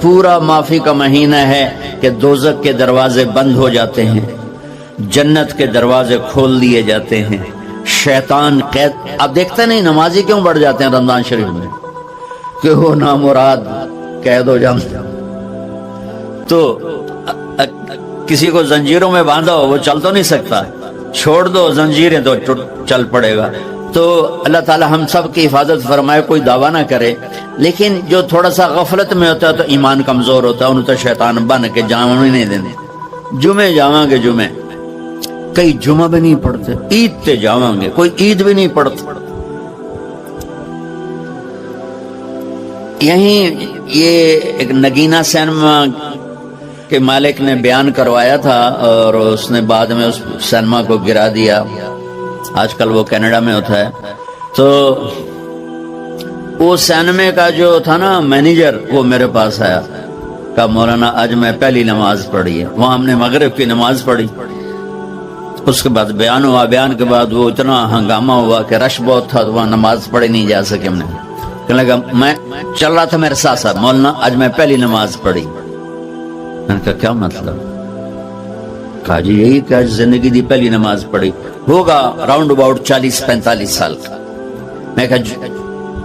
پورا معافی کا مہینہ ہے کہ دوزخ کے دروازے بند ہو جاتے ہیں، جنت کے دروازے کھول دیے جاتے ہیں، شیطان قید. اب دیکھتے نہیں نمازی کیوں بڑھ جاتے ہیں رمضان شریف میں؟ کہ وہ نامراد قید ہو جاتے. تو کسی کو زنجیروں میں باندھا ہو وہ چل تو نہیں سکتا، چھوڑ دو زنجیریں تو چل پڑے گا. تو اللہ تعالی ہم سب کی حفاظت فرمائے. کوئی دعویٰ نہ کرے، لیکن جو تھوڑا سا غفلت میں ہوتا ہے تو ایمان کمزور ہوتا ہے، انہوں تو شیطان بن کے جامع نہیں دینے. جمعے جاواں گے، جمعے کئی جمعہ بھی نہیں پڑھتے، عید تے جاواں گے، کوئی عید بھی نہیں پڑھتا. یہیں یہ ایک نگینہ سینما کے مالک نے بیان کروایا تھا اور اس نے بعد میں اس سینما کو گرا دیا. آج کل وہ کینیڈا میں ہوتا ہے. تو وہ سینمے کا جو تھا نا مینیجر، وہ میرے پاس آیا، کہا مولانا آج میں پہلی نماز پڑھی ہے. وہاں ہم نے مغرب کی نماز پڑھی، اس کے بعد بیان ہوا. بیان کے بعد وہ اتنا ہنگامہ ہوا کہ رش بہت تھا تو وہاں نماز پڑھی نہیں جا سکے. ہم نے کہنے لگا میں چل رہا تھا میرے ساتھ ساتھ، مولانا آج میں پہلی نماز پڑھی. میں نے کہا کیا مطلب؟ کہا جی یہی کہ آج زندگی دی پہلی نماز پڑھی. ہوگا راؤنڈ اباؤٹ 40-45 سال کا. میں کہا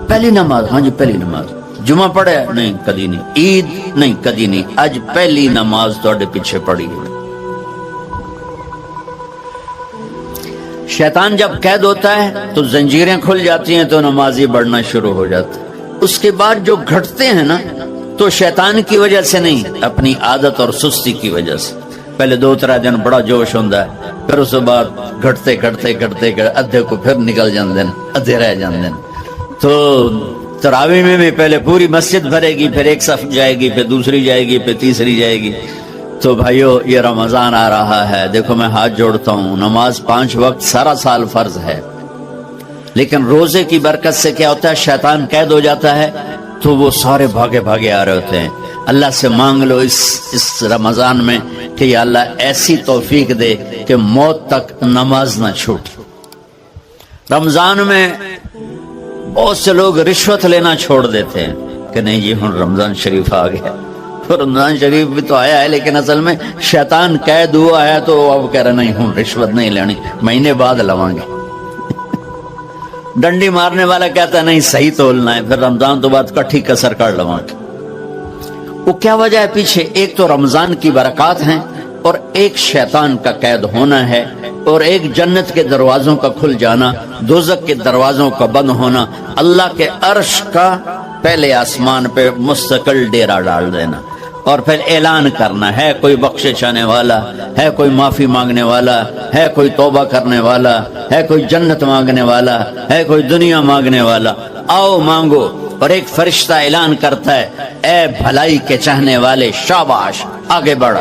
پہلی نماز؟ ہاں جی پہلی نماز. جمعہ پڑھے؟ نہیں کدی نہیں. عید؟ نہیں کدی نہیں. آج پہلی نماز تواڈے پیچھے پڑھی ہے. شیطان جب قید ہوتا ہے تو زنجیریں کھل جاتی ہیں تو نمازی بڑھنا شروع ہو جاتا ہے. اس کے بعد جو گھٹتے ہیں نا تو شیطان کی وجہ سے نہیں، اپنی عادت اور سستی کی وجہ سے. پہلے 2-3 دن بڑا جوش ہوتا ہے، پھر اس کے بعد گھٹتے ادھے کو پھر نکل جاندے ہیں، ادھے رہ جاندے ہیں. تو تراویح میں بھی پہلے پوری مسجد بھرے گی، پھر ایک صف جائے گی، پھر دوسری جائے گی، پھر تیسری جائے گی. تو بھائیو یہ رمضان آ رہا ہے، دیکھو میں ہاتھ جوڑتا ہوں، نماز 5 وقت سارا سال فرض ہے، لیکن روزے کی برکت سے کیا ہوتا ہے؟ شیطان قید ہو جاتا ہے تو وہ سارے بھاگے بھاگے آ رہے ہوتے ہیں. اللہ سے مانگ لو اس رمضان میں کہ یا اللہ ایسی توفیق دے کہ موت تک نماز نہ چھوٹے. رمضان میں بہت سے لوگ رشوت لینا چھوڑ دیتے ہیں کہ نہیں جی ہن رمضان شریف آ گیا. رمضان شریف بھی تو آیا ہے، لیکن اصل میں شیطان قید ہوا ہے تو اب کہہ رہے نہیں ہوں رشوت نہیں لینی، مہینے بعد لواں گے. ڈنڈی مارنے والا کہتا ہے نہیں صحیح تولنا ہے، پھر رمضان تو بعد کٹھی کسر کر لواں گے. وہ کیا وجہ ہے پیچھے؟ ایک تو رمضان کی برکات ہیں، اور ایک شیطان کا قید ہونا ہے، اور ایک جنت کے دروازوں کا کھل جانا، دوزخ کے دروازوں کا بند ہونا، اللہ کے عرش کا پہلے آسمان پہ مستقل ڈیرا ڈال دینا، اور پھر اعلان کرنا ہے کوئی بخشش چاہنے والا ہے، کوئی معافی مانگنے والا ہے، کوئی توبہ کرنے والا ہے، کوئی جنت مانگنے والا ہے، کوئی دنیا مانگنے والا، آؤ مانگو. اور ایک فرشتہ اعلان کرتا ہے اے بھلائی کے چاہنے والے شاباش آگے بڑھ،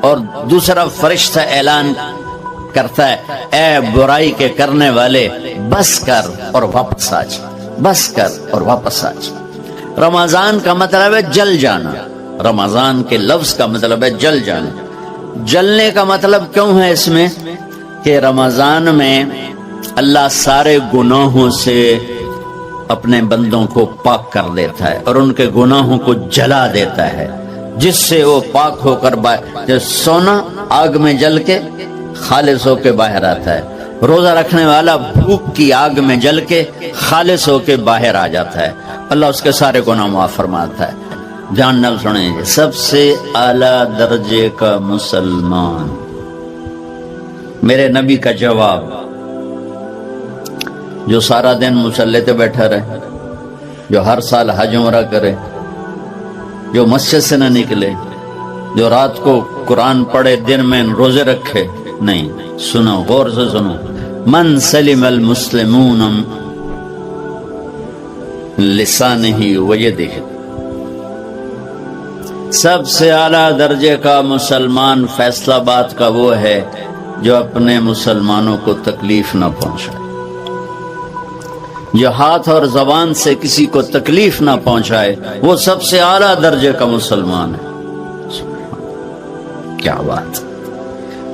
اور دوسرا فرشتہ اعلان کرتا ہے اے برائی کے کرنے والے بس کر اور واپس آ جا، بس کر اور واپس آ جا. رمضان کا مطلب ہے جل جانا، رمضان کے لفظ کا مطلب ہے جل جانا. جلنے کا مطلب کیوں ہے اس میں؟ کہ رمضان میں اللہ سارے گناہوں سے اپنے بندوں کو پاک کر دیتا ہے اور ان کے گناہوں کو جلا دیتا ہے، جس سے وہ پاک ہو کر جیسے سونا آگ میں جل کے خالص ہو کے باہر آتا ہے، روزہ رکھنے والا بھوک کی آگ میں جل کے خالص ہو کے باہر آ جاتا ہے، اللہ اس کے سارے گناہ معاف فرماتا ہے. دھیان نال سنیں، سب سے اعلیٰ درجے کا مسلمان، میرے نبی کا جواب، جو سارا دن مصلی پہ بیٹھا رہے، جو ہر سال حج عمرہ کرے، جو مسجد سے نہ نکلے، جو رات کو قرآن پڑھے، دن میں روزے رکھے. نہیں، سنو غور سے سنو، من سلم المسلمون لسانہ ویدہ، سب سے اعلیٰ درجے کا مسلمان فیصلہ بات کا وہ ہے جو اپنے مسلمانوں کو تکلیف نہ پہنچائے، جو ہاتھ اور زبان سے کسی کو تکلیف نہ پہنچائے، وہ سب سے اعلیٰ درجے کا مسلمان ہے. کیا بات.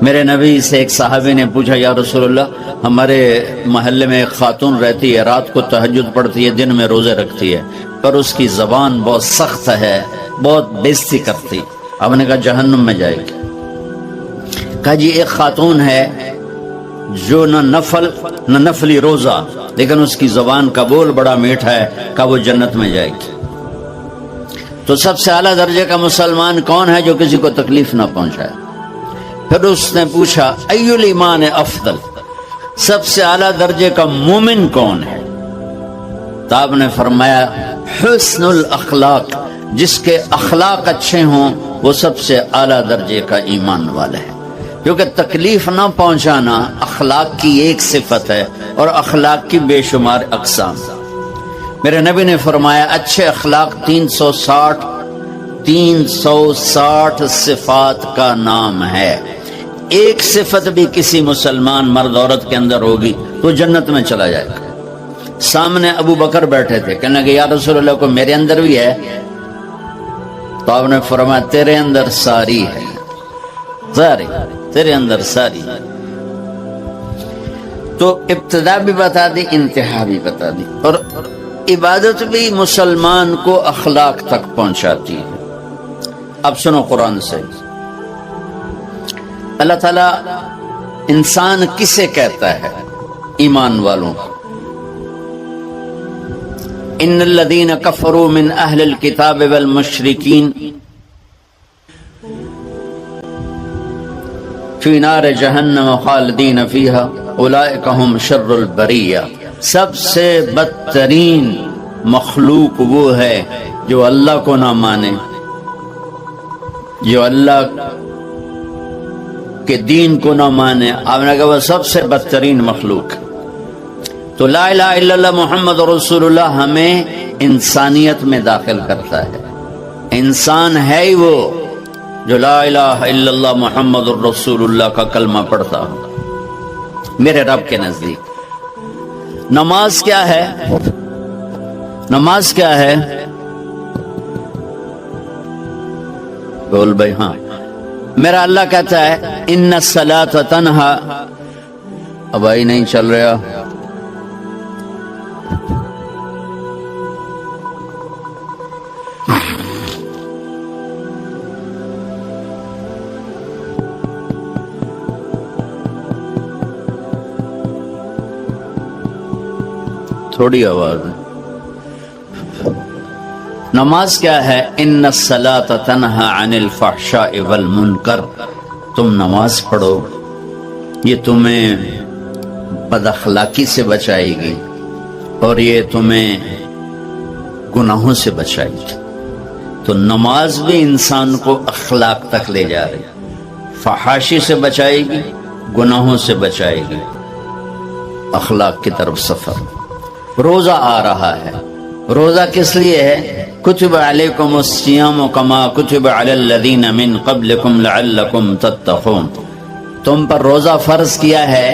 میرے نبی سے ایک صحابی نے پوچھا یا رسول اللہ، ہمارے محلے میں ایک خاتون رہتی ہے، رات کو تہجد پڑھتی ہے، دن میں روزے رکھتی ہے، پر اس کی زبان بہت سخت ہے، بہت بےزتی کرتی. اب نے کہا جہنم میں جائے گی. کہا جی ایک خاتون ہے جو نہ نفلی روزہ لیکن اس کی زبان کا بول بڑا میٹھا ہے، کہا وہ جنت میں جائے گی. تو سب سے اعلیٰ درجے کا مسلمان کون ہے جو کسی کو تکلیف نہ پہنچائے؟ پھر اس نے پوچھا ای الایمان افضل، سب سے اعلیٰ درجے کا مومن کون ہے؟ تو آپ نے فرمایا حسن الاخلاق، جس کے اخلاق اچھے ہوں وہ سب سے اعلیٰ درجے کا ایمان والا ہے. کیونکہ تکلیف نہ پہنچانا اخلاق کی ایک صفت ہے اور اخلاق کی بے شمار اقسام. میرے نبی نے فرمایا اچھے اخلاق 360 صفات کا نام ہے. ایک صفت بھی کسی مسلمان مرد عورت کے اندر ہوگی تو جنت میں چلا جائے گا. سامنے ابو بکر بیٹھے تھے، کہنے کہ یا رسول اللہ کو میرے اندر بھی ہے؟ تو آپ نے فرمایا تیرے اندر ساری ہے، ساری تیرے اندر ساری. تو ابتدا بھی بتا دی، انتہا بھی بتا دی. اور عبادت بھی مسلمان کو اخلاق تک پہنچاتی ہے. اب سنو قرآن سے، اللہ تعالیٰ انسان کسے کہتا ہے؟ ایمان والوں کو. ان الذین کفروا من اہل الکتاب والمشرکین فی نار جہنم خالدین فیہا اولئک ہم شر البریہ. سب سے بدترین مخلوق وہ ہے جو اللہ کو نہ مانے، جو اللہ کے دین کو نہ مانے. آپ نے کہا وہ سب سے بدترین مخلوق. تو لا الہ الا اللہ محمد رسول اللہ ہمیں انسانیت میں داخل کرتا ہے. انسان ہے ہی وہ جو لا الہ الا اللہ محمد رسول اللہ کا کلمہ پڑھتا ہو میرے رب کے نزدیک. نماز کیا ہے؟ نماز کیا ہے؟ بول بھائی. ہاں، میرا اللہ کہتا ہے ان الصلاۃ تنہا. اب بھائی نہیں چل رہا. تھوڑی آواز ہے. نماز کیا ہے؟ ان الصلاۃ تنہا عن الفحشاء والمنکر. تم نماز پڑھو، یہ تمہیں بد اخلاقی سے بچائے گی اور یہ تمہیں گناہوں سے بچائے گی. تو نماز بھی انسان کو اخلاق تک لے جا رہی، فحاشی سے بچائے گی، گناہوں سے بچائے گی، اخلاق کی طرف سفر. روزہ آ رہا ہے. روزہ کس لیے ہے؟ کتب علیکم الصیام کما کتب علی الذین من قبلکم لعلکم تتقون. تم پر روزہ فرض کیا ہے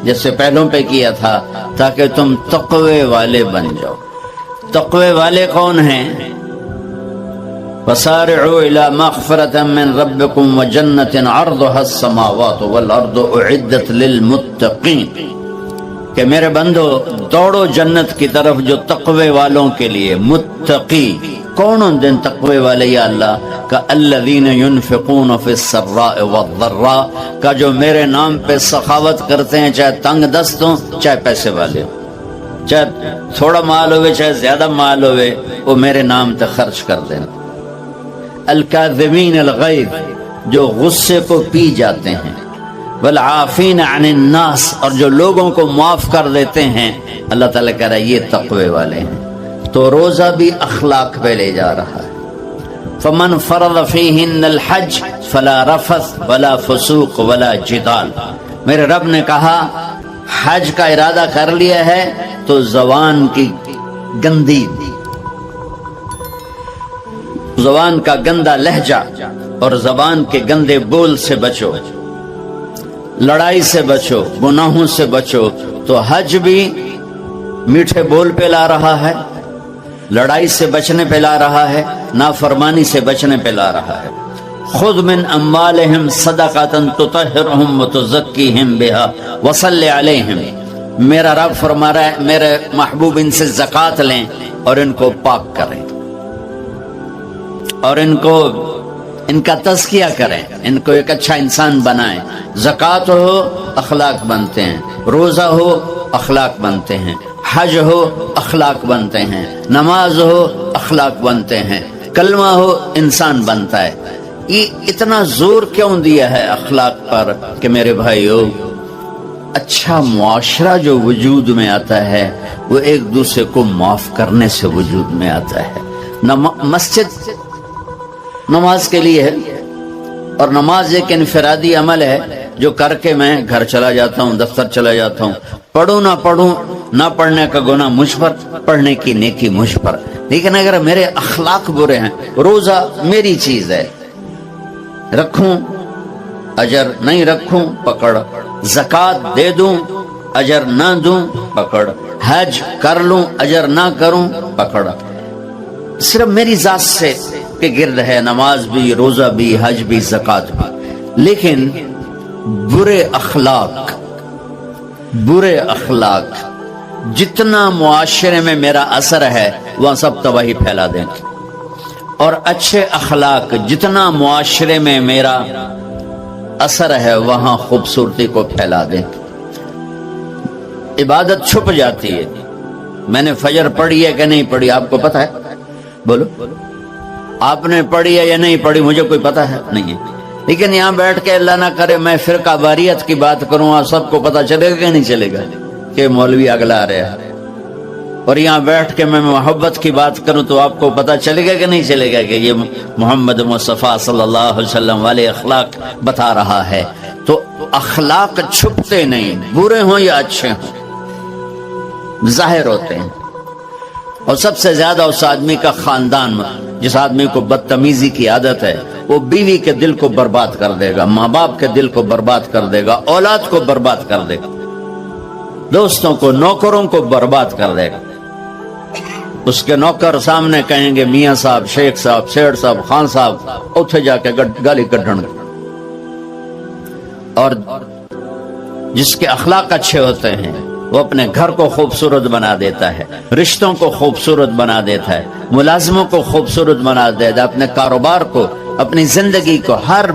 جیسے پہلوں پہ کیا تھا تاکہ تم تقوی والے بن جاؤ. تقوی والے کون ہیں؟ وسارعوا الی مغفرۃ من ربکم وجنۃ عرضها السماوات والارض اعدت للمتقین. کہ میرے بندو دوڑو جنت کی طرف جو تقوی والوں کے لیے. متقی کون ان دن تقوی والے یا اللہ؟ کہ الذین ينفقون فی السراء والضراء، کا جو میرے نام پہ سخاوت کرتے ہیں، چاہے تنگ دست ہوں چاہے پیسے والے ہوں، چاہے تھوڑا مال ہوئے چاہے زیادہ مال ہوئے، وہ میرے نام پہ خرچ کر دیں. الکاظمین الغیظ، جو غصے کو پی جاتے ہیں. والعافین عن الناس، اور جو لوگوں کو معاف کر دیتے ہیں. اللہ تعالیٰ کہہ رہا ہے یہ تقوی والے ہیں. تو روزہ بھی اخلاق پہ لے جا رہا ہے. فمن فرض فیہن الحج فلا رفث ولا فسوق ولا جدال. میرے رب نے کہا حج کا ارادہ کر لیا ہے تو زبان کی گندی، زبان کا گندا لہجہ اور زبان کے گندے بول سے بچو، لڑائی سے بچو، گناہوں سے بچو. تو حج بھی میٹھے بول پہ لا رہا ہے، لڑائی سے بچنے پہ لا رہا ہے، نافرمانی سے بچنے پہ لا رہا ہے. خذ من اموالہم صدقۃ تطہرہم وتزکیہم بہا وصلی علیہم. میرا رب فرما رہا ہے میرے محبوب ان سے زکوٰۃ لیں اور ان کو پاک کریں. اور ان کا تزکیہ کریں، ان کو ایک اچھا انسان بنائیں۔ زکوٰۃ ہو اخلاق بنتے ہیں، روزہ ہو اخلاق بنتے ہیں، حج ہو اخلاق بنتے ہیں، نماز ہو اخلاق بنتے ہیں، کلمہ ہو انسان بنتا ہے۔ یہ اتنا زور کیوں دیا ہے اخلاق پر کہ میرے بھائیو، اچھا معاشرہ جو وجود میں آتا ہے وہ ایک دوسرے کو معاف کرنے سے وجود میں آتا ہے۔ مسجد نماز کے لیے ہے، اور نماز ایک انفرادی عمل ہے جو کر کے میں گھر چلا جاتا ہوں، دفتر چلا جاتا ہوں، پڑھوں نہ پڑھوں، نہ پڑھنے کا گناہ مجھ پر، پڑھنے کی نیکی مجھ پر۔ لیکن اگر میرے اخلاق برے ہیں، روزہ میری چیز ہے، رکھوں اجر، نہیں رکھوں پکڑ، زکوٰۃ دے دوں اجر نہ دوں پکڑ، حج کر لوں اجر نہ کروں پکڑ۔ صرف میری ذات سے کے گرد ہے نماز بھی، روزہ بھی، حج بھی، زکوٰۃ بھی۔ لیکن برے اخلاق جتنا معاشرے میں میرا اثر ہے وہاں سب تباہی پھیلا دیں گے، اور اچھے اخلاق جتنا معاشرے میں میرا اثر ہے وہاں خوبصورتی کو پھیلا دیں گے۔ عبادت چھپ جاتی ہے۔ میں نے فجر پڑھی ہے کہ نہیں پڑھی آپ کو پتہ ہے؟ بولو، آپ نے پڑھی ہے یا نہیں پڑھی مجھے کوئی پتہ ہے نہیں ہے۔ لیکن یہاں بیٹھ کے اللہ نہ کرے میں فرقہ واریت کی بات کروں، آپ سب کو پتہ چلے گا کہ نہیں چلے گا کہ مولوی اگلا رہا ہے، اور یہاں بیٹھ کے میں محبت کی بات کروں تو آپ کو پتہ چلے گا کہ نہیں چلے گا کہ یہ محمد مصطفیٰ صلی اللہ علیہ وسلم والے اخلاق بتا رہا ہے۔ تو اخلاق چھپتے نہیں، برے ہوں یا اچھے ہوں، ظاہر ہوتے ہیں۔ اور سب سے زیادہ اس آدمی کا خاندان، جس آدمی کو بدتمیزی کی عادت ہے وہ بیوی کے دل کو برباد کر دے گا، ماں باپ کے دل کو برباد کر دے گا، اولاد کو برباد کر دے گا، دوستوں کو، نوکروں کو برباد کر دے گا۔ اس کے نوکر سامنے کہیں گے میاں صاحب، شیخ صاحب، سیٹھ صاحب، خان صاحب، اتھے جا کے گالی کڈن گے۔ اور جس کے اخلاق اچھے ہوتے ہیں وہ اپنے گھر کو خوبصورت بنا دیتا ہے، رشتوں کو خوبصورت بنا دیتا ہے، ملازموں کو خوبصورت بنا دیتا ہے، اپنے کاروبار کو، اپنی زندگی کو، ہر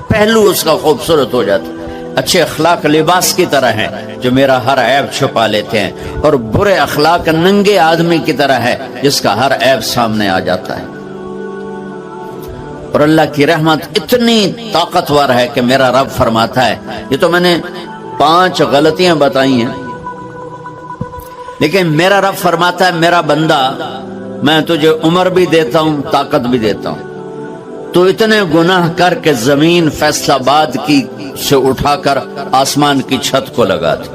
پہلو اس کا خوبصورت ہو جاتا ہے۔ اچھے اخلاق لباس کی طرح ہیں جو میرا ہر عیب چھپا لیتے ہیں، اور برے اخلاق ننگے آدمی کی طرح ہے جس کا ہر عیب سامنے آ جاتا ہے۔ اور اللہ کی رحمت اتنی طاقتور ہے کہ میرا رب فرماتا ہے، یہ تو میں نے 5 غلطیاں بتائی ہیں، لیکن میرا رب فرماتا ہے میرا بندہ میں تجھے عمر بھی دیتا ہوں، طاقت بھی دیتا ہوں، تو اتنے گناہ کر کے زمین فیصل آباد کی سے اٹھا کر آسمان کی چھت کو لگا دے،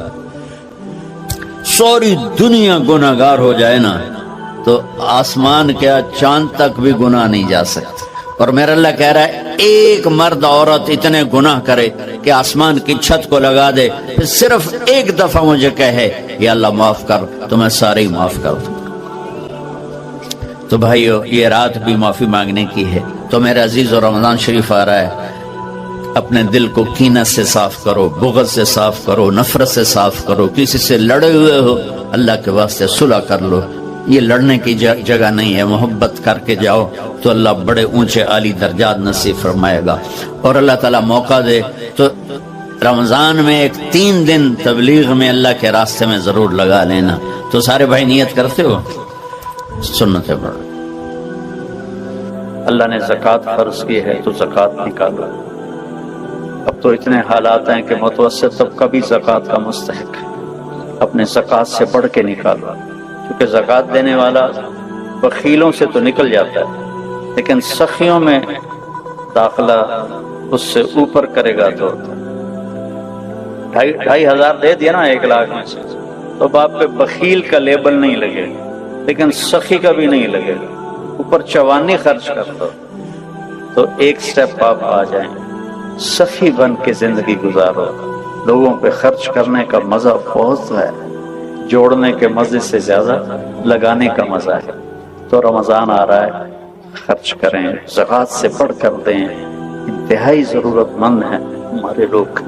ساری دنیا گناہگار ہو جائے نا تو آسمان کیا چاند تک بھی گناہ نہیں جا سکتے۔ اور میرا اللہ کہہ رہا ہے ایک مرد عورت اتنے گناہ کرے کہ آسمان کی چھت کو لگا دے، پھر صرف ایک دفعہ مجھے کہے یا اللہ معاف کر، تو میں سارے ہی معاف کر دوں۔ تو بھائیو یہ رات بھی معافی مانگنے کی ہے۔ تو میرے عزیز و رمضان شریف آ رہا ہے، اپنے دل کو کینہ سے صاف کرو، بغض سے صاف کرو، نفرت سے صاف کرو، کسی سے لڑے ہوئے ہو اللہ کے واسطے صلح کر لو، یہ لڑنے کی جگہ نہیں ہے، محبت کر کے جاؤ تو اللہ بڑے اونچے عالی درجات نصیب فرمائے گا۔ اور اللہ تعالیٰ موقع دے تو رمضان میں ایک 3 دن تبلیغ میں اللہ کے راستے میں ضرور لگا لینا۔ تو سارے بھائی نیت کرتے ہو؟ سنتیں پڑھ، اللہ نے زکوٰۃ فرض کی ہے تو زکوٰۃ نکالو۔ اب تو اتنے حالات ہیں کہ متوسط طبقہ بھی زکوٰۃ کا مستحق ہے، اپنے زکوٰۃ سے بڑھ کے نکالو، کیونکہ زکوٰۃ دینے والا بخیلوں سے تو نکل جاتا ہے لیکن سخیوں میں داخلہ اس سے اوپر کرے گا تو 2,500 دے دیا نا 1 لاکھ میں سے، تو باپ پہ بخیل کا لیبل نہیں لگے گا، لیکن سخی کا بھی نہیں لگے گا، اوپر 54 خرچ کر دو تو ایک سٹیپ آپ آ جائیں، سخی بن کے زندگی گزارو۔ لوگوں پہ خرچ کرنے کا مزہ بہت ہے، جوڑنے کے مزے سے زیادہ لگانے کا مزہ ہے۔ تو رمضان آ رہا ہے، خرچ کریں، زکوٰۃ سے بڑھ کر دیں، انتہائی ضرورت مند ہیں ہمارے لوگ۔